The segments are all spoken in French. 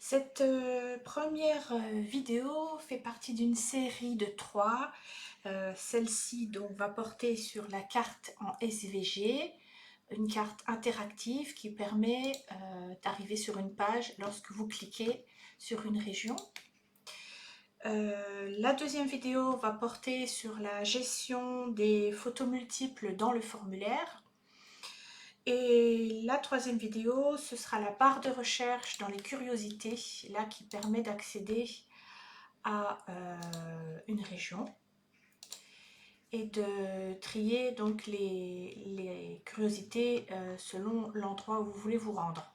Cette première vidéo fait partie d'une série de 3. Celle-ci donc va porter sur la carte en SVG, une carte interactive qui permet d'arriver sur une page lorsque vous cliquez sur une région. La deuxième vidéo va porter sur la gestion des photos multiples dans le formulaire. Et la troisième vidéo, ce sera la barre de recherche dans les curiosités, là qui permet d'accéder à une région et de trier donc les curiosités selon l'endroit où vous voulez vous rendre.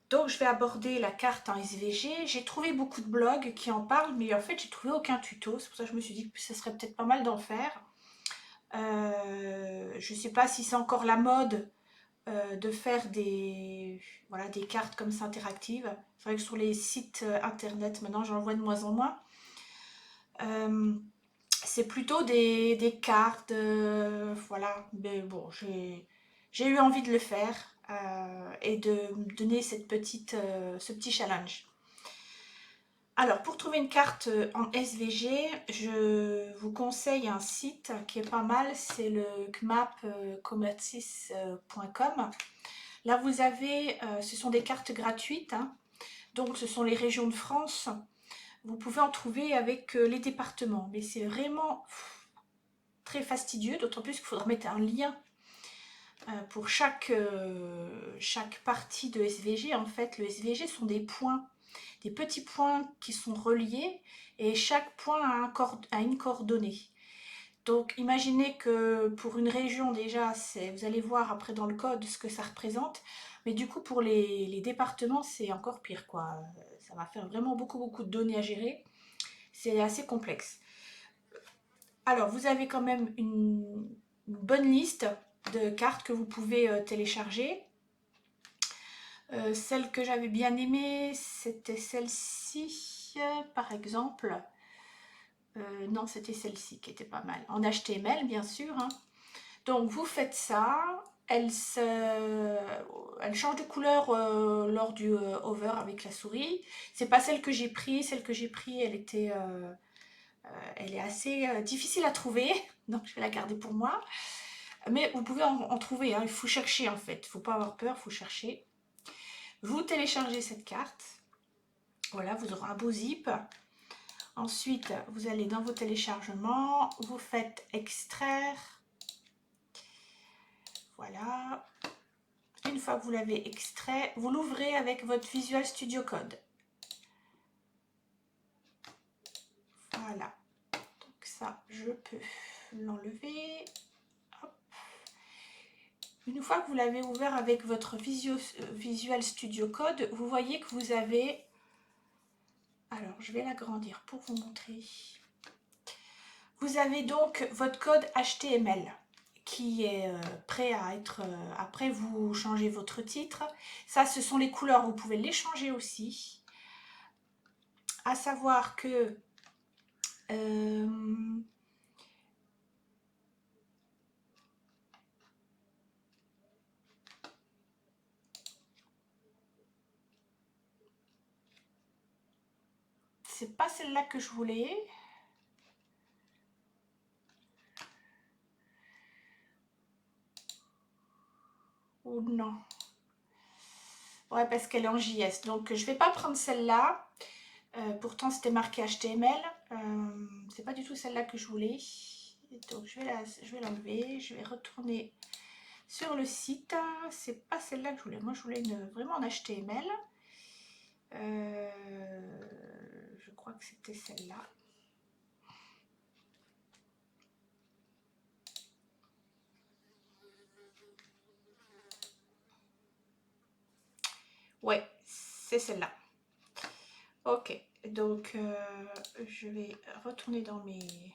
Donc je vais aborder la carte en SVG. J'ai trouvé beaucoup de blogs qui en parlent, mais en fait j'ai trouvé aucun tuto. C'est pour ça que je me suis dit que ce serait peut-être pas mal d'en faire. Je ne sais pas si c'est encore la mode de faire voilà, des cartes comme ça interactives. C'est vrai que sur les sites internet, maintenant, j'en vois de moins en moins. C'est plutôt des cartes, voilà. Mais bon, j'ai eu envie de le faire et de me donner ce petit challenge. Alors, pour trouver une carte en SVG, je vous conseille un site qui est pas mal, c'est le kmapcommercis.com. Là, vous avez, ce sont des cartes gratuites, hein. Donc ce sont les régions de France. Vous pouvez en trouver avec les départements, mais c'est vraiment très fastidieux, d'autant plus qu'il faudra mettre un lien pour chaque partie de SVG. En fait, le SVG sont des points, des petits points qui sont reliés, et chaque point a une coordonnée. Donc imaginez que pour une région déjà, vous allez voir après dans le code ce que ça représente, mais du coup pour les départements c'est encore pire quoi. Ça va faire vraiment beaucoup de données à gérer, c'est assez complexe. Alors vous avez quand même une bonne liste de cartes que vous pouvez télécharger. Celle que j'avais bien aimée, c'était celle-ci par exemple. Non, c'était celle-ci qui était pas mal. En HTML, bien sûr. Hein. Donc, vous faites ça. Elle change de couleur lors du hover avec la souris. C'est pas celle que j'ai pris. Celle que j'ai pris, elle est assez difficile à trouver. Donc, je vais la garder pour moi. Mais vous pouvez en trouver. Hein. Il faut chercher, en fait. Il ne faut pas avoir peur, il faut chercher. Vous téléchargez cette carte. Voilà, vous aurez un beau zip. Ensuite, vous allez dans vos téléchargements, vous faites extraire. Voilà. Une fois que vous l'avez extrait, vous l'ouvrez avec votre Visual Studio Code. Voilà. Donc ça, je peux l'enlever. Une fois que vous l'avez ouvert avec votre Visual Studio Code, vous voyez que vous avez... Alors, je vais l'agrandir pour vous montrer. Vous avez donc votre code HTML qui est prêt à être... après, vous changez votre titre. Ça, ce sont les couleurs. Vous pouvez les changer aussi. À savoir que... c'est pas celle-là que je voulais. Ou non. Ouais, parce qu'elle est en JS. Donc, je vais pas prendre celle-là. Pourtant, c'était marqué HTML. C'est pas du tout celle-là que je voulais. Donc, je vais l'enlever. Je vais retourner sur le site. C'est pas celle-là que je voulais. Moi, je voulais vraiment en HTML. Je crois que c'était celle-là. Ouais, c'est celle-là. Ok, donc je vais retourner dans mes...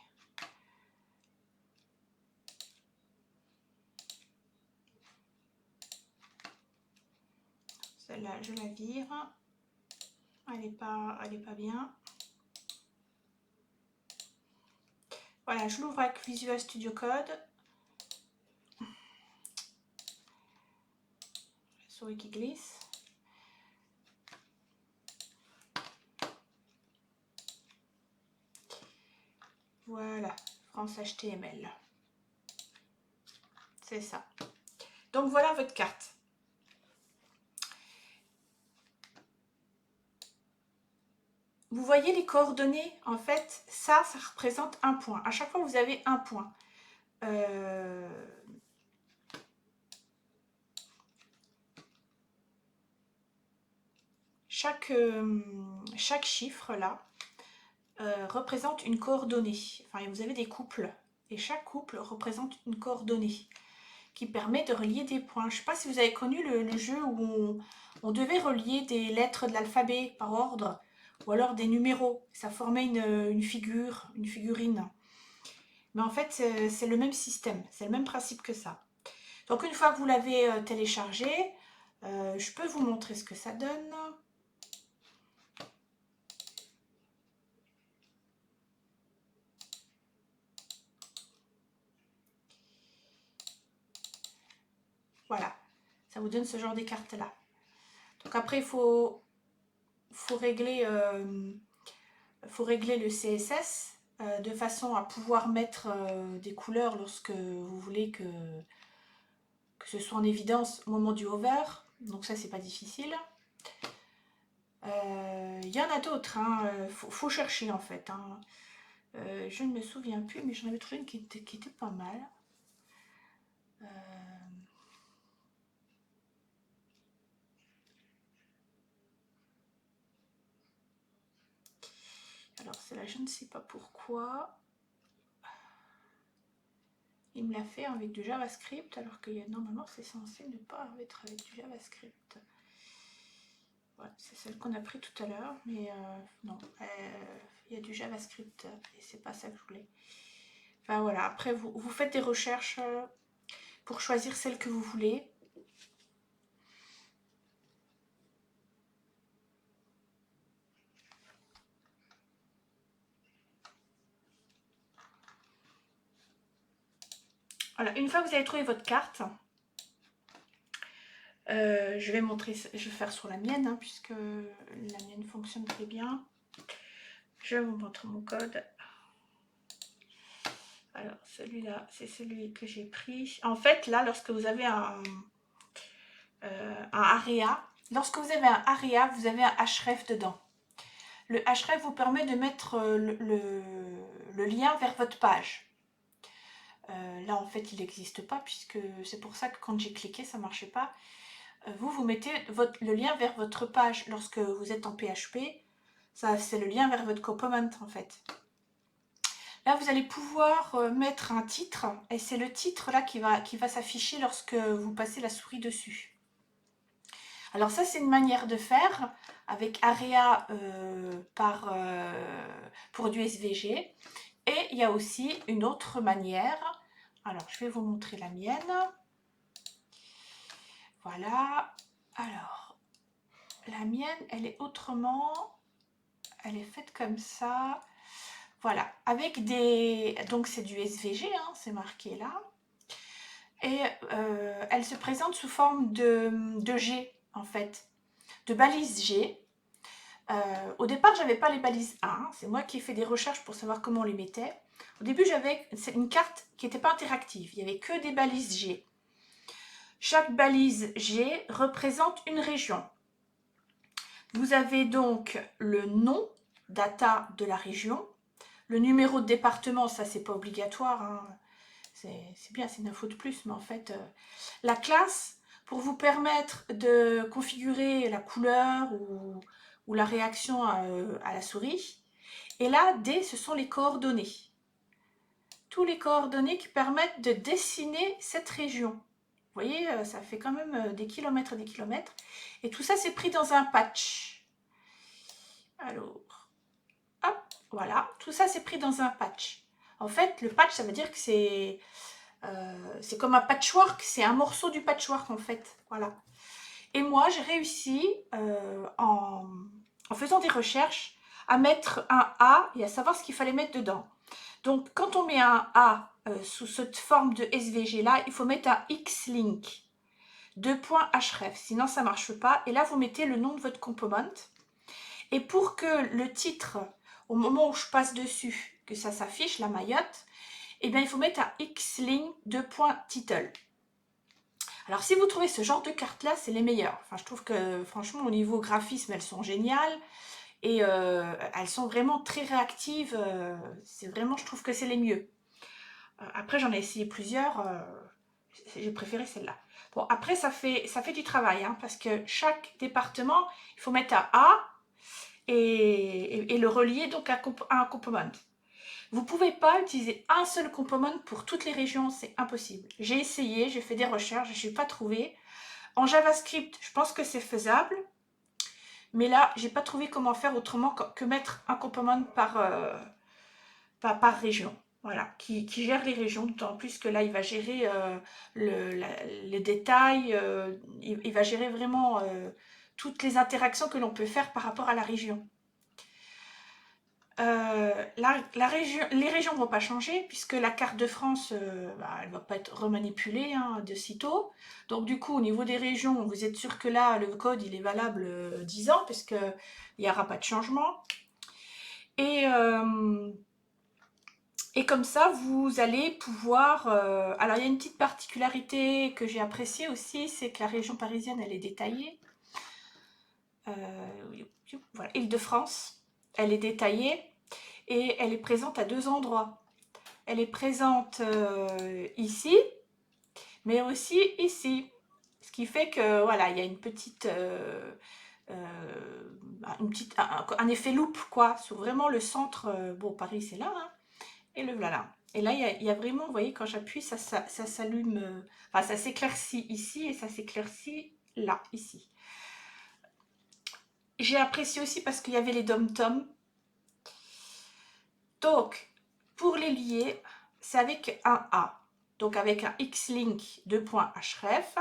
Celle-là, je la vire. Elle est pas bien. Voilà, je l'ouvre avec Visual Studio Code. La souris qui glisse. Voilà, France HTML. C'est ça. Donc voilà votre carte. Vous voyez les coordonnées, en fait, ça représente un point. À chaque fois, vous avez un point. Chaque chiffre, là, représente une coordonnée. Enfin, vous avez des couples. Et chaque couple représente une coordonnée qui permet de relier des points. Je ne sais pas si vous avez connu le jeu où on devait relier des lettres de l'alphabet par ordre, ou alors des numéros. Ça formait une figure, une figurine. Mais en fait, c'est le même système, c'est le même principe que ça. Donc une fois que vous l'avez téléchargé, je peux vous montrer ce que ça donne. Voilà, ça vous donne ce genre de cartes-là. Donc après, il faut régler le CSS de façon à pouvoir mettre des couleurs lorsque vous voulez que ce soit en évidence au moment du hover. Donc ça, c'est pas difficile. Il y en a d'autres, hein. Faut chercher en fait. Hein. Je ne me souviens plus, mais j'en avais trouvé une qui était pas mal. Alors celle-là, je ne sais pas pourquoi. Il me l'a fait avec du JavaScript, alors que normalement c'est censé ne pas être avec du JavaScript. Voilà, c'est celle qu'on a pris tout à l'heure, mais non, il y a du JavaScript et c'est pas ça que je voulais. Enfin voilà, après vous faites des recherches pour choisir celle que vous voulez. Voilà, une fois que vous avez trouvé votre carte, je vais montrer, je vais faire sur la mienne, hein, puisque la mienne fonctionne très bien. Je vous montre mon code. Alors celui-là, c'est celui que j'ai pris. En fait, là, lorsque vous avez un area, lorsque vous avez un area, vous avez un href dedans. Le href vous permet de mettre le lien vers votre page. Là, en fait, il n'existe pas, puisque c'est pour ça que quand j'ai cliqué, ça ne marchait pas. Vous mettez le lien vers votre page lorsque vous êtes en PHP. C'est le lien vers votre component, en fait. Là, vous allez pouvoir mettre un titre, et c'est le titre là qui va s'afficher lorsque vous passez la souris dessus. Alors ça, c'est une manière de faire avec Area pour du SVG. Et il y a aussi une autre manière. Alors, je vais vous montrer la mienne. Voilà. Alors, la mienne, elle est autrement. Elle est faite comme ça. Voilà. Avec des... Donc, c'est du SVG, hein, c'est marqué là. Et elle se présente sous forme de G, en fait. De balises G. Au départ, j'avais pas les balises A. Hein. C'est moi qui ai fait des recherches pour savoir comment on les mettait. Au début, j'avais une carte qui n'était pas interactive. Il n'y avait que des balises G. Chaque balise G représente une région. Vous avez donc le nom, data de la région. Le numéro de département, ça, c'est pas obligatoire. Hein. C'est bien, c'est une info de plus. Mais en fait, la classe, pour vous permettre de configurer la couleur ou la réaction à la souris. Et là, D, ce sont les coordonnées. Tous les coordonnées qui permettent de dessiner cette région. Vous voyez, ça fait quand même des kilomètres et des kilomètres. Et tout ça, c'est pris dans un patch. Alors, hop, voilà. Tout ça, c'est pris dans un patch. En fait, le patch, ça veut dire que c'est comme un patchwork. C'est un morceau du patchwork, en fait. Voilà. Et moi, j'ai réussi, en faisant des recherches, à mettre un A et à savoir ce qu'il fallait mettre dedans. Donc, quand on met un A sous cette forme de SVG là, il faut mettre un X-link, .href, sinon ça ne marche pas. Et là, vous mettez le nom de votre component. Et pour que le titre, au moment où je passe dessus, que ça s'affiche, la Mayotte, et bien il faut mettre un X-Ling 2.title. Alors si vous trouvez ce genre de cartes là, c'est les meilleures. Enfin, je trouve que franchement au niveau graphisme, elles sont géniales. Et elles sont vraiment très réactives. C'est vraiment, je trouve que c'est les mieux. Après, j'en ai essayé plusieurs. J'ai préféré celle-là. Bon, après, ça fait du travail. Hein, parce que chaque département, il faut mettre un A et le relier donc à un component. Vous ne pouvez pas utiliser un seul component pour toutes les régions. C'est impossible. J'ai essayé, j'ai fait des recherches, je n'ai pas trouvé. En JavaScript, je pense que c'est faisable. Mais là, j'ai pas trouvé comment faire autrement que mettre un component par région. Voilà, qui gère les régions, d'autant plus que là, il va gérer les détails, il va gérer vraiment toutes les interactions que l'on peut faire par rapport à la région. Les régions ne vont pas changer puisque la carte de France, elle ne va pas être remanipulée de sitôt. Donc du coup, au niveau des régions, vous êtes sûr que là, le code il est valable 10 ans puisqu'il n'y aura pas de changement. Et comme ça, vous allez pouvoir... alors, il y a une petite particularité que j'ai appréciée aussi, c'est que la région parisienne, elle est détaillée. Voilà, Île-de-France, elle est détaillée et elle est présente à 2 endroits. Elle est présente ici, mais aussi ici. Ce qui fait que, voilà, il y a une petite... un effet loupe, quoi, sur vraiment le centre. Bon, Paris, c'est là, hein. Et le voilà. Et là, il y a vraiment, vous voyez, quand j'appuie, ça s'allume, enfin, ça s'éclaircit ici et ça s'éclaircit là, ici. J'ai apprécié aussi parce qu'il y avait les dom-toms. Donc, pour les lier, c'est avec un A. Donc, avec un X-Link 2.href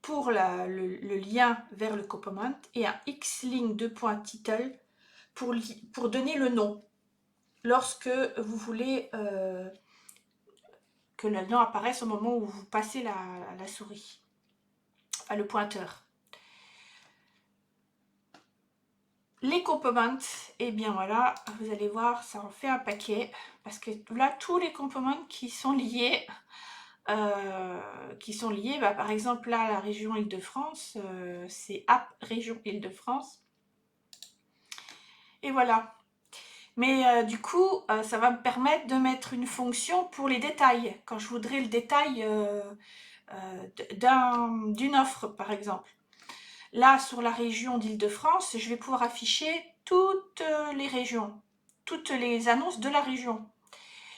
pour le lien vers le component et un X-Link 2.title pour donner le nom. Lorsque vous voulez que le nom apparaisse au moment où vous passez la souris, enfin le pointeur. Les components, et bien voilà, vous allez voir, ça en fait un paquet, parce que là, tous les components qui sont liés, par exemple là, la région Île-de-France, c'est App Région Île-de-France, et voilà. Mais du coup, ça va me permettre de mettre une fonction pour les détails, quand je voudrais le détail d'une offre, par exemple. Là, sur la région d'Île-de-France, je vais pouvoir afficher toutes les régions, toutes les annonces de la région.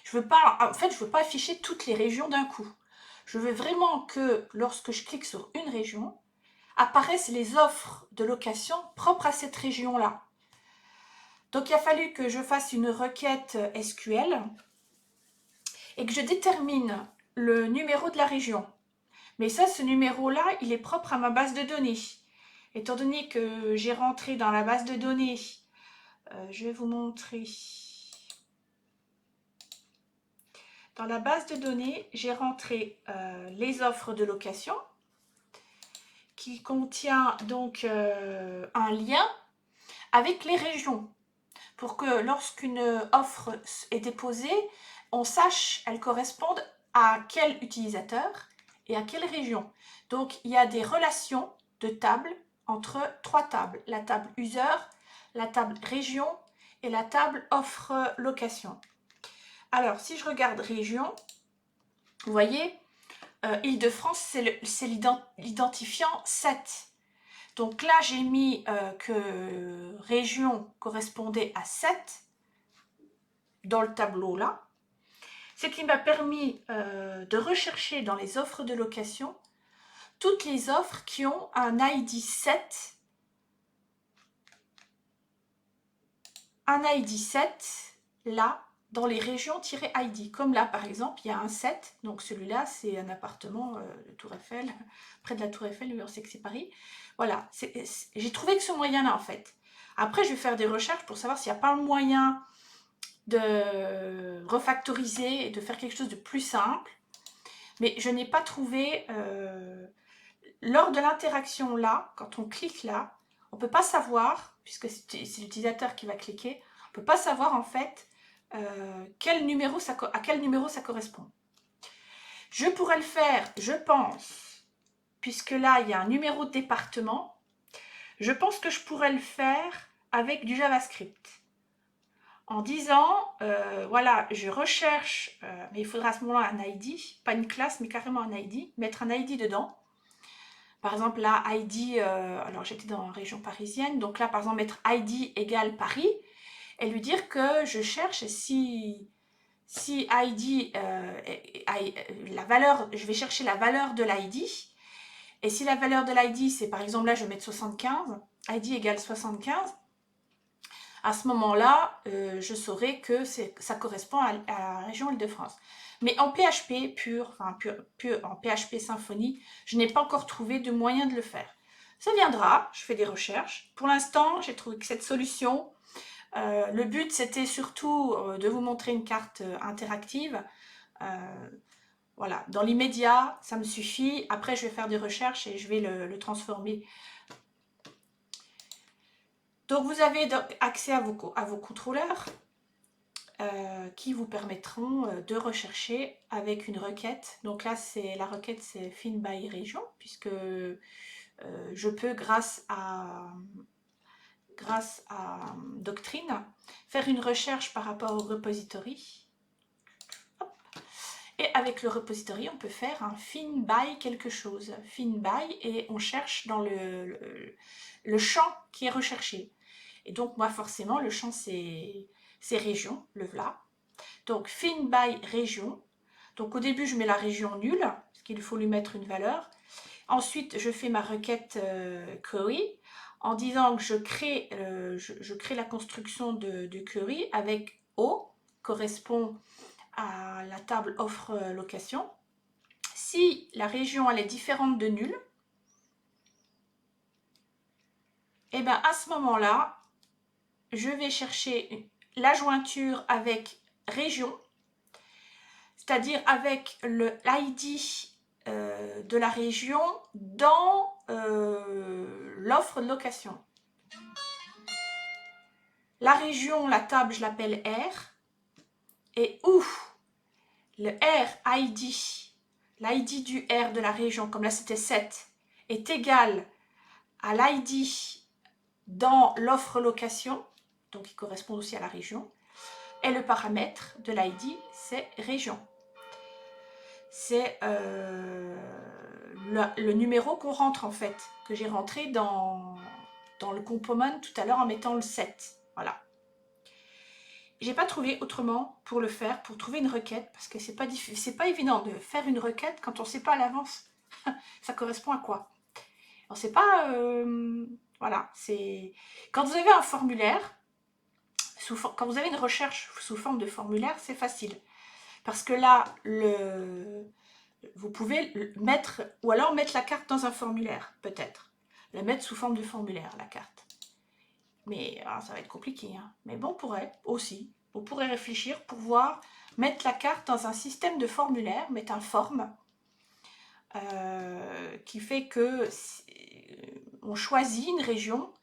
Je veux pas, en fait, je ne veux pas afficher toutes les régions d'un coup. Je veux vraiment que, lorsque je clique sur une région, apparaissent les offres de location propres à cette région-là. Donc, il a fallu que je fasse une requête SQL et que je détermine le numéro de la région. Mais ça, ce numéro-là, il est propre à ma base de données. Étant donné que j'ai rentré dans la base de données, je vais vous montrer. Dans la base de données, j'ai rentré les offres de location qui contient donc un lien avec les régions pour que lorsqu'une offre est déposée, on sache elle corresponde à quel utilisateur et à quelle région. Donc, il y a des relations de tables entre 3 tables. La table user, la table région et la table offre location. Alors, si je regarde région, vous voyez, Île-de-France, c'est l'identifiant 7. Donc là, j'ai mis que région correspondait à 7 dans le tableau là. Ce qui m'a permis de rechercher dans les offres de location toutes les offres qui ont un ID 7. Un ID 7 là dans les régions-ID. Comme là par exemple, il y a un 7. Donc celui-là, c'est un appartement de Tour Eiffel, près de la Tour Eiffel, mais on sait que c'est Paris. Voilà, j'ai trouvé que ce moyen-là en fait. Après, je vais faire des recherches pour savoir s'il n'y a pas un moyen de refactoriser et de faire quelque chose de plus simple. Mais je n'ai pas trouvé, lors de l'interaction là, quand on clique là, on ne peut pas savoir, puisque c'est l'utilisateur qui va cliquer, on ne peut pas savoir en fait à quel numéro ça correspond. Je pourrais le faire, je pense, puisque là, il y a un numéro de département. Je pense que je pourrais le faire avec du JavaScript. En disant, voilà, je recherche, mais il faudra à ce moment-là un ID, pas une classe, mais carrément un ID, mettre un ID dedans. Par exemple, là, ID, alors j'étais dans la région parisienne, donc là, par exemple, mettre ID égale Paris, et lui dire que je cherche si ID, la valeur, je vais chercher la valeur de l'ID, et si la valeur de l'ID, c'est par exemple, là, je vais mettre 75, ID égale 75, à ce moment-là, je saurai que ça correspond à la région Île-de-France. Mais en PHP pur, en PHP Symfony, je n'ai pas encore trouvé de moyen de le faire. Ça viendra, je fais des recherches. Pour l'instant, j'ai trouvé que cette solution, le but c'était surtout de vous montrer une carte interactive. Voilà, dans l'immédiat, ça me suffit. Après, je vais faire des recherches et je vais le transformer. Donc, vous avez accès à vos contrôleurs qui vous permettront de rechercher avec une requête. Donc là, la requête, c'est find by région, puisque je peux, grâce à Doctrine, faire une recherche par rapport au repository. Hop. Et avec le repository, on peut faire un find by quelque chose. Find by, et on cherche dans le champ qui est recherché. Et donc, moi, forcément, le champ, c'est région, le voilà. Donc, find by région. Donc, au début, je mets la région nulle, parce qu'il faut lui mettre une valeur. Ensuite, je fais ma requête query en disant que je crée la construction de query avec O, correspond à la table offre location. Si la région elle est différente de nul, et bien à ce moment-là, je vais chercher la jointure avec région, c'est-à-dire avec l'ID de la région dans l'offre de location. La région, la table, je l'appelle R. Et où le R ID, l'ID du R de la région, comme là c'était 7, est égal à l'ID dans l'offre location, donc qui correspond aussi à la région, et le paramètre de l'ID, c'est région. C'est le numéro qu'on rentre en fait, que j'ai rentré dans le component tout à l'heure en mettant le 7. Voilà. J'ai pas trouvé autrement pour le faire, pour trouver une requête, parce que c'est pas évident de faire une requête quand on sait pas à l'avance ça correspond à quoi. On sait pas, voilà, c'est quand vous avez un formulaire, quand vous avez une recherche sous forme de formulaire, c'est facile, parce que là, vous pouvez mettre, ou alors mettre la carte dans un formulaire, peut-être, la mettre sous forme de formulaire, la carte. Mais alors, ça va être compliqué, hein. Mais bon, on pourrait aussi. On pourrait réfléchir pour voir, mettre la carte dans un système de formulaire, mettre un form, qui fait que on choisit une région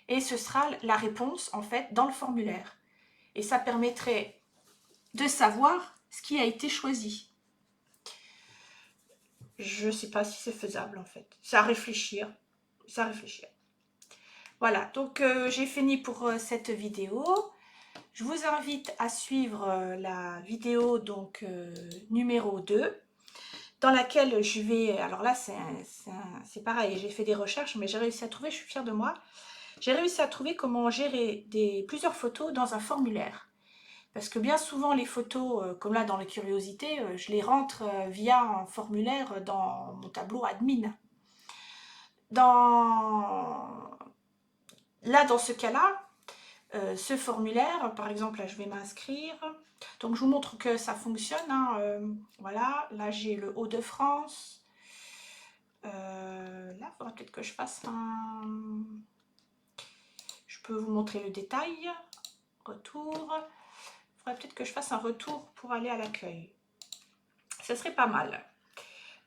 et ce sera la réponse en fait dans le formulaire. Et ça permettrait de savoir ce qui a été choisi. Je ne sais pas si c'est faisable en fait. C'est à réfléchir. C'est à réfléchir. Voilà, donc j'ai fini pour cette vidéo. Je vous invite à suivre la vidéo donc numéro 2, dans laquelle je vais, alors là c'est pareil, j'ai fait des recherches, mais j'ai réussi à trouver, je suis fière de moi, j'ai réussi à trouver comment gérer plusieurs photos dans un formulaire. Parce que bien souvent les photos, comme là dans les curiosités, je les rentre via un formulaire dans mon tableau admin. Là, dans ce cas-là, ce formulaire, par exemple, là je vais m'inscrire. Donc je vous montre que ça fonctionne, hein, voilà, là j'ai le Hauts-de-France. Là, il faudra peut-être que je fasse un... Je peux vous montrer le détail. Retour. Il faudrait peut-être que je fasse un retour pour aller à l'accueil. Ce serait pas mal.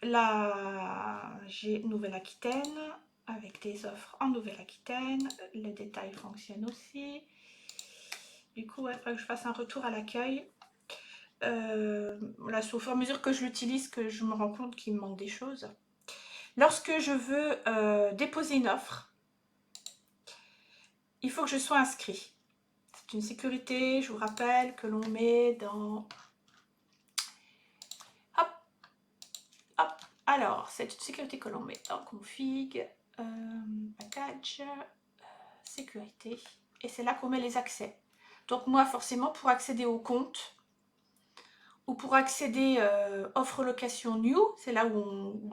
Là, j'ai Nouvelle-Aquitaine, avec des offres en Nouvelle-Aquitaine. Le détail fonctionne aussi. Du coup, il faudrait que je fasse un retour à l'accueil. Voilà, c'est au fur et à mesure que je l'utilise que je me rends compte qu'il me manque des choses. Lorsque je veux déposer une offre, il faut que je sois inscrit. C'est une sécurité, je vous rappelle, que l'on met dans... Hop, hop. Alors, c'est une sécurité que l'on met dans config, package, sécurité. Et c'est là qu'on met les accès. Donc moi, forcément, pour accéder au compte, ou pour accéder offre location new, c'est là où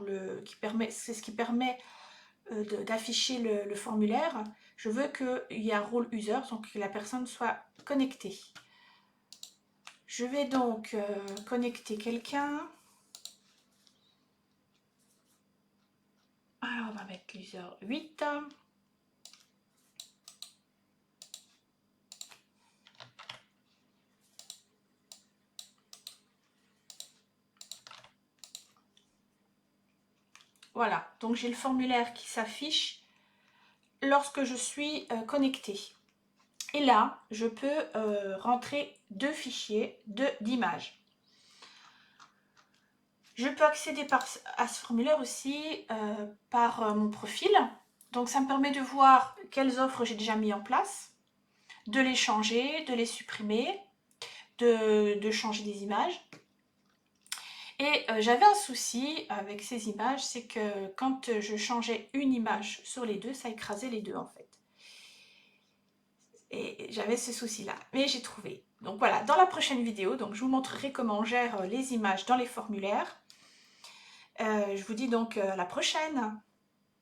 c'est ce qui permet d'afficher le formulaire. Je veux qu'il y ait un rôle user, donc que la personne soit connectée. Je vais donc connecter quelqu'un. Alors on va mettre l'user 8. Voilà, donc j'ai le formulaire qui s'affiche lorsque je suis connectée. Et là, je peux rentrer 2 fichiers d'images. Je peux accéder à ce formulaire aussi par mon profil. Donc ça me permet de voir quelles offres j'ai déjà mis en place, de les changer, de les supprimer, de changer des images. Et j'avais un souci avec ces images, c'est que quand je changeais une image sur les deux, ça écrasait les deux en fait. Et j'avais ce souci-là, mais j'ai trouvé. Donc voilà, dans la prochaine vidéo, donc je vous montrerai comment on gère les images dans les formulaires. Je vous dis donc à la prochaine.